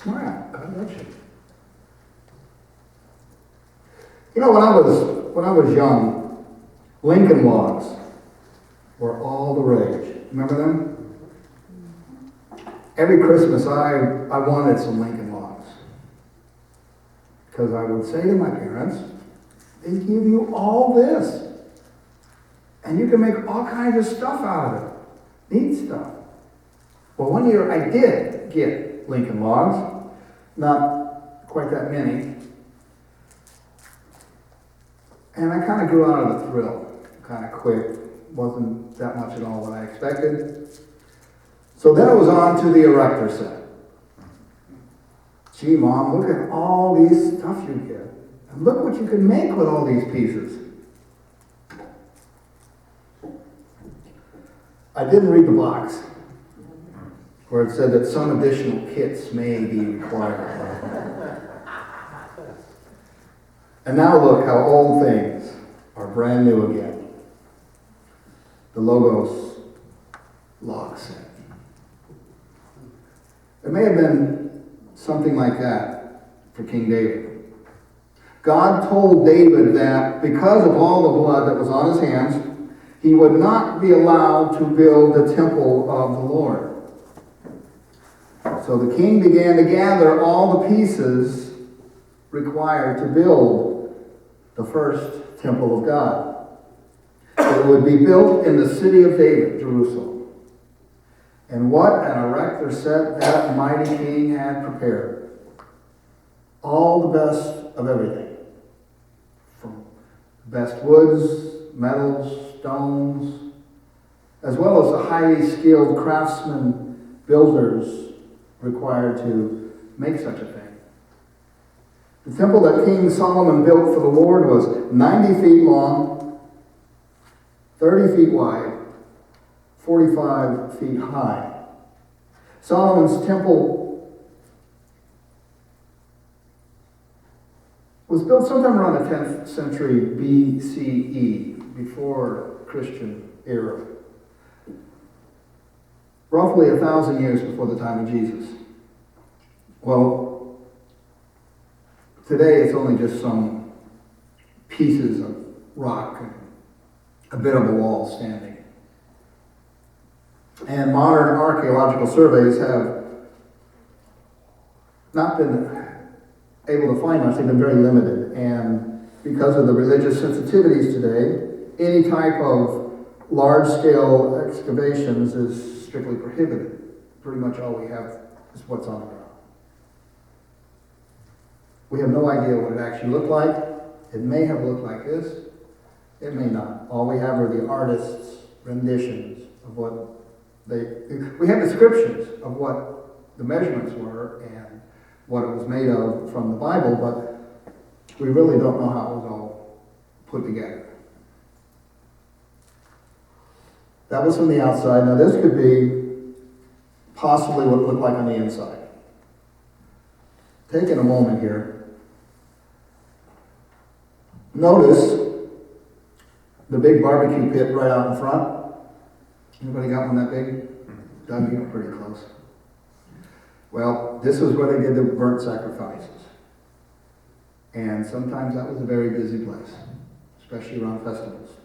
Smile. God loves you. You know, when I was young, Lincoln logs were all the rage. Remember them? Every Christmas, I wanted some Lincoln logs. Because I would say to my parents, they give you all this. And you can make all kinds of stuff out of it. Neat stuff. Well, one year I did get Lincoln logs. Not quite that many. And I kind of grew out of the thrill. Kind of quick. Wasn't that much at all what I expected. So then it was on to the erector set. Gee, Mom, look at all these stuff you get. And look what you can make with all these pieces. I didn't read the box, where it said that some additional kits may be required. And now look how old things are brand new again. The Logos log set. It may have been something like that for King David. God told David that because of all the blood that was on his hands, he would not be allowed to build the temple of the Lord. So the king began to gather all the pieces required to build the first temple of God. It would be built in the city of David, Jerusalem. And what an erector set that mighty king had prepared. All the best of everything. From best woods, metals, stones, as well as the highly skilled craftsmen, builders required to make such a thing. The temple that King Solomon built for the Lord was 90 feet long, 30 feet wide, 45 feet high. Solomon's temple was built sometime around the 10th century BCE, before Christian era. Roughly 1,000 years before the time of Jesus. Well, today it's only just some pieces of rock and a bit of a wall standing. And modern archaeological surveys have not been able to find much. They've been very limited. And because of the religious sensitivities today, any type of large-scale excavations is strictly prohibited. Pretty much all we have is what's on the ground. We have no idea what it actually looked like. It may have looked like this. It may not. All we have are the artists' renditions of what we have descriptions of what the measurements were and what it was made of from the Bible, but we really don't know how it was all put together. That was from the outside. Now this could be possibly what it looked like on the inside. Taking a moment here. Notice the big barbecue pit right out in front. Anybody got one that big? Doug, you were pretty close. Well, this was where they did the burnt sacrifices. And sometimes that was a very busy place, especially around festivals.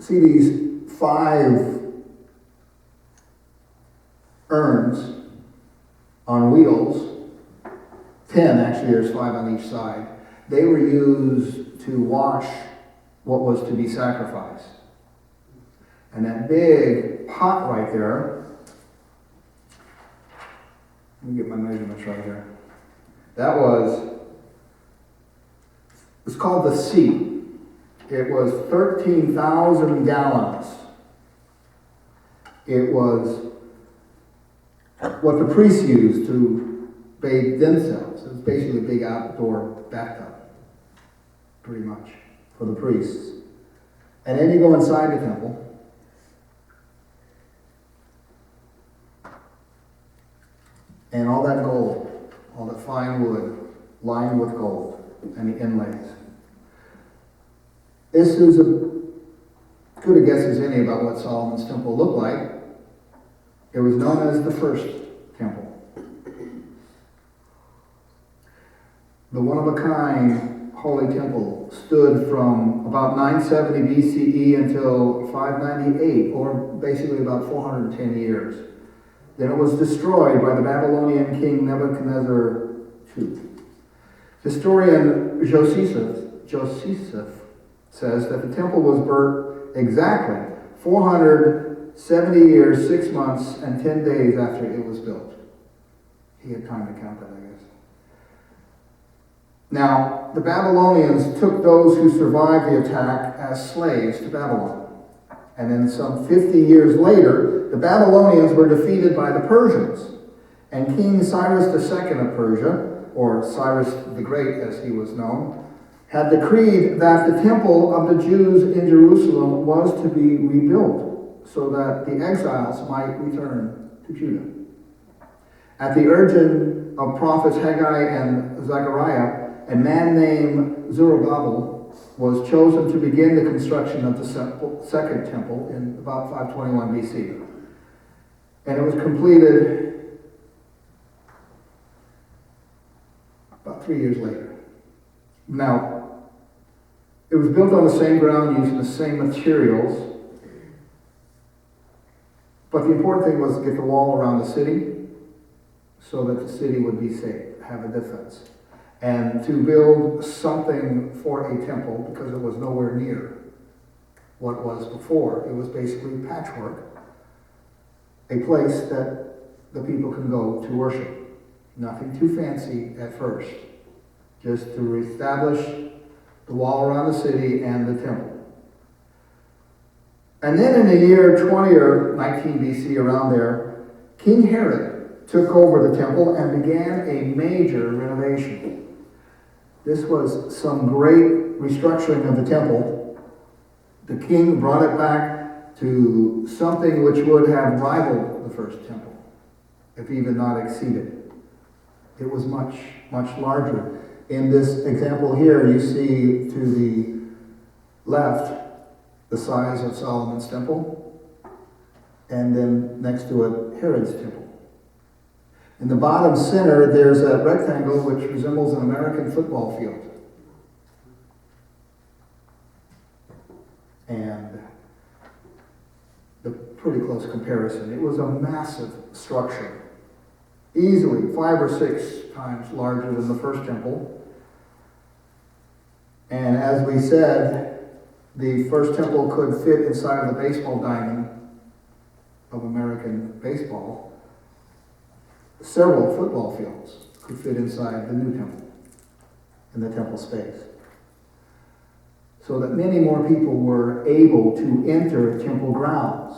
See these 5 urns on wheels, 10 actually, there's 5 on each side. They were used to wash what was to be sacrificed. And that big pot right there, let me get my measurements right here. It's called the sea. It was 13,000 gallons. It was what the priests used to bathe themselves. It was basically a big outdoor bathtub, pretty much, for the priests. And then you go inside the temple. And all that gold, all that fine wood, lined with gold, and the inlays. This is as good a guess as any about what Solomon's temple looked like. It was known as the first the one-of-a-kind Holy Temple stood from about 970 BCE until 598, or basically about 410 years. Then it was destroyed by the Babylonian king Nebuchadnezzar II. Historian Josephus says that the temple was built exactly 470 years, 6 months, and 10 days after it was built. He had time to count that, I guess. Now, the Babylonians took those who survived the attack as slaves to Babylon. And then some 50 years later, the Babylonians were defeated by the Persians. And King Cyrus II of Persia, or Cyrus the Great as he was known, had decreed that the temple of the Jews in Jerusalem was to be rebuilt so that the exiles might return to Judah. At the urging of prophets Haggai and Zechariah, a man named Zerubbabel was chosen to begin the construction of the second temple in about 521 BC. And it was completed about 3 years later. Now, it was built on the same ground using the same materials, but the important thing was to get the wall around the city so that the city would be safe, have a defense. And to build something for a temple because it was nowhere near what was before. It was basically patchwork, a place that the people can go to worship. Nothing too fancy at first, just to reestablish the wall around the city and the temple. And then in the year 20 or 19 BC, around there, King Herod took over the temple and began a major renovation. This was some great restructuring of the temple. The king brought it back to something which would have rivaled the first temple, if even not exceeded. It was much, much larger. In this example here, you see to the left the size of Solomon's temple, and then next to it, Herod's temple. In the bottom center, there's a rectangle which resembles an American football field. And the pretty close comparison. It was a massive structure, easily 5 or 6 times larger than the first temple. And as we said, the first temple could fit inside of the baseball diamond of American baseball. Several football fields could fit inside the new temple, in the temple space. So that many more people were able to enter temple grounds.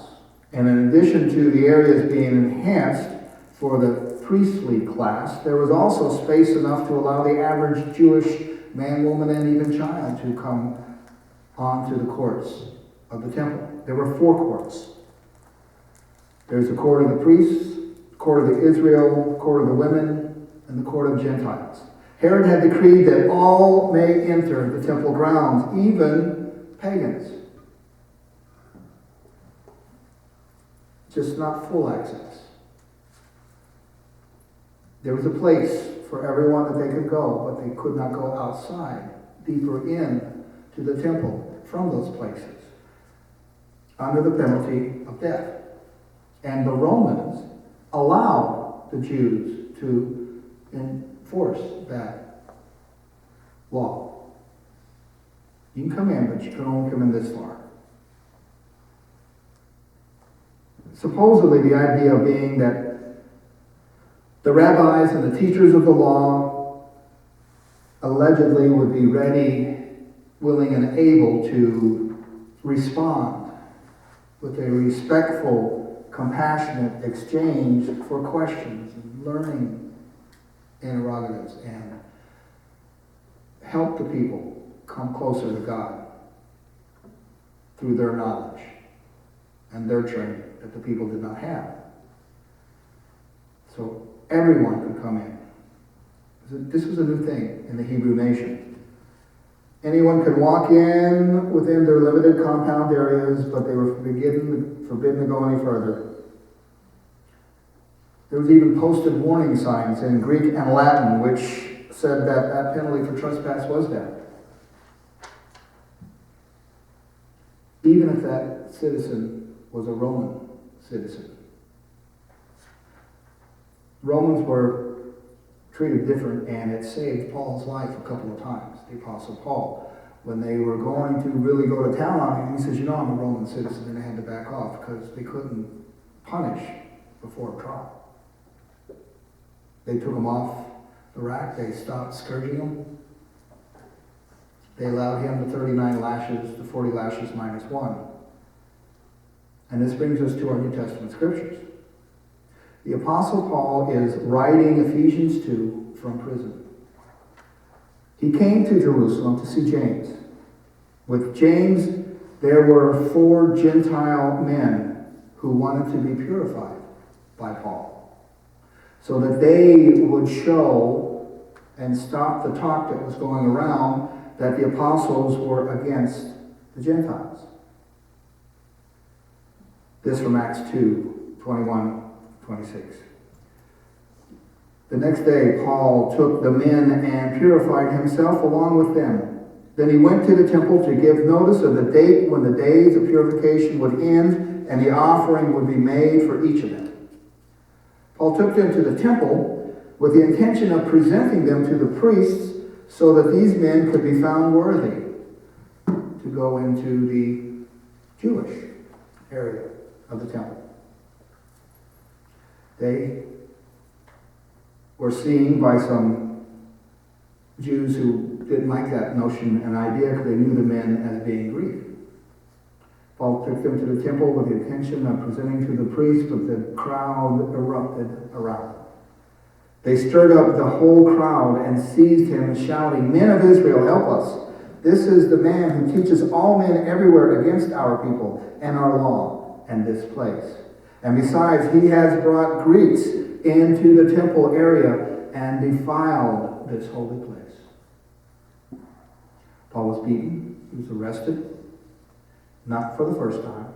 And in addition to the areas being enhanced for the priestly class, there was also space enough to allow the average Jewish man, woman, and even child to come onto the courts of the temple. There were 4 courts. There's the court of the priests, court of the Israel, court of the women, and the court of Gentiles. Herod had decreed that all may enter the temple grounds, even pagans. Just not full access. There was a place for everyone that they could go, but they could not go outside, deeper in to the temple from those places, under the penalty of death. And the Romans allowed the Jews to enforce that law. You can come in, but you can only come in this far. Supposedly the idea being that the rabbis and the teachers of the law allegedly would be ready, willing, and able to respond with a respectful, compassionate exchange for questions and learning interrogatives and help the people come closer to God through their knowledge and their training that the people did not have. So everyone could come in. This was a new thing in the Hebrew nation. Anyone could walk in within their limited compound areas, but they were forbidden to go any further. There was even posted warning signs in Greek and Latin, which said that that penalty for trespass was death. Even if that citizen was a Roman citizen. Romans were treated different, and it saved Paul's life a couple of times, the Apostle Paul. When they were going to really go to town on him, he says, I'm a Roman citizen, and they had to back off because they couldn't punish before a trial. They took him off the rack. They stopped scourging him. They allowed him the 39 lashes, the 40 lashes minus 1. And this brings us to our New Testament scriptures. The Apostle Paul is writing Ephesians 2 from prison. He came to Jerusalem to see James. With James, there were 4 Gentile men who wanted to be purified by Paul, so that they would show and stop the talk that was going around that the apostles were against the Gentiles. This from Acts 2, 21, 26. The next day, Paul took the men and purified himself along with them. Then he went to the temple to give notice of the date when the days of purification would end and the offering would be made for each of them. Paul took them to the temple with the intention of presenting them to the priests so that these men could be found worthy to go into the Jewish area of the temple. They were seen by some Jews who didn't like that notion and idea because they knew the men as being Greek. Paul took them to the temple with the intention of presenting to the priests, but the crowd erupted around. They stirred up the whole crowd and seized him, shouting, "Men of Israel, help us! This is the man who teaches all men everywhere against our people and our law and this place. And besides, he has brought Greeks into the temple area and defiled this holy place." Paul was beaten. He was arrested. Not for the first time.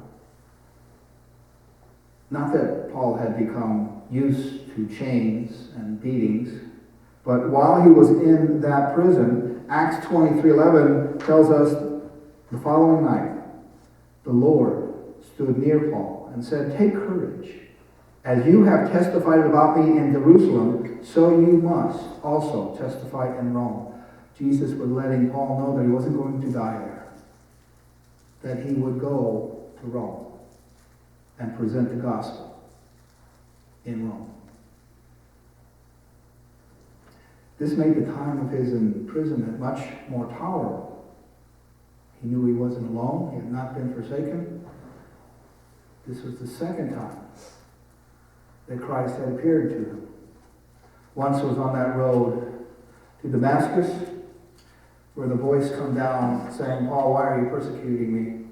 Not that Paul had become used to chains and beatings, but while he was in that prison, Acts 23:11 tells us the following night, the Lord stood near Paul and said, "Take courage. As you have testified about me in Jerusalem, so you must also testify in Rome." Jesus was letting Paul know that he wasn't going to die there, that he would go to Rome and present the gospel in Rome. This made the time of his imprisonment much more tolerable. He knew he wasn't alone. He had not been forsaken. This was the second time that Christ had appeared to him. Once was on that road to Damascus, where the voice come down saying, "Paul, why are you persecuting me?"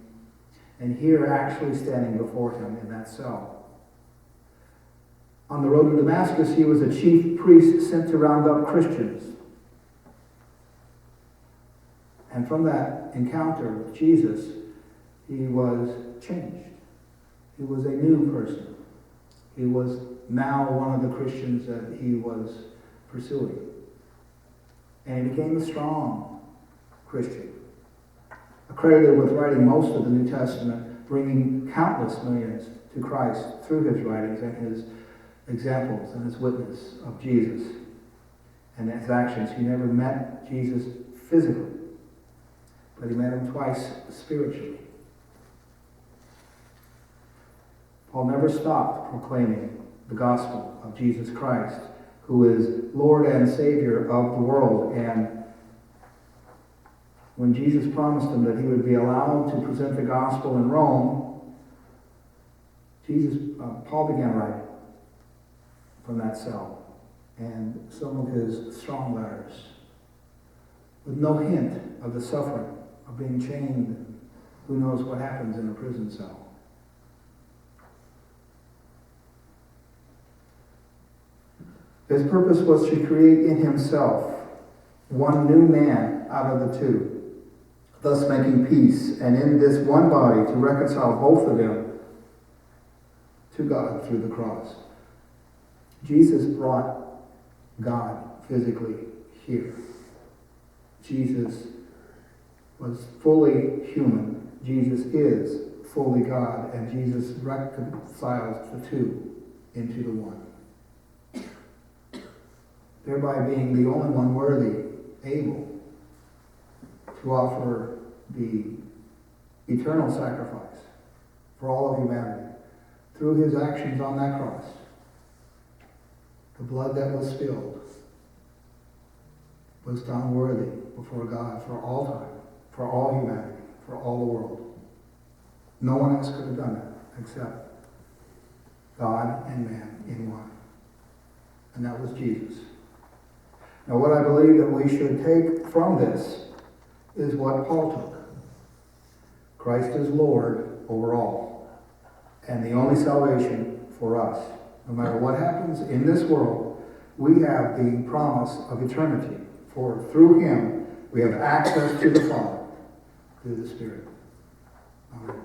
And here actually standing before him in that cell. On the road to Damascus, he was a chief priest sent to round up Christians. And from that encounter with Jesus, he was changed. He was a new person. He was now one of the Christians that he was pursuing. And he became a strong Christian, accredited with writing most of the New Testament, bringing countless millions to Christ through his writings and his examples and his witness of Jesus and his actions. He never met Jesus physically, but he met him twice spiritually. Paul never stopped proclaiming the gospel of Jesus Christ, who is Lord and Savior of the world. And when Jesus promised him that he would be allowed to present the gospel in Rome, Paul began writing from that cell, and some of his strong letters, with no hint of the suffering of being chained. Who knows what happens in a prison cell? His purpose was to create in himself one new man out of the two, thus making peace, and in this one body to reconcile both of them to God through the cross. Jesus brought God physically here. Jesus was fully human. Jesus is fully God, and Jesus reconciles the two into the one. Thereby being the only one worthy, able to offer the eternal sacrifice for all of humanity through his actions on that cross. The blood that was spilled was done worthy before God for all time, for all humanity, for all the world. No one else could have done that except God and man in one. And that was Jesus. Now what I believe that we should take from this is what Paul took. Christ is Lord over all, and the only salvation for us. No matter what happens in this world, we have the promise of eternity. For through him, we have access to the Father, through the Spirit. Amen.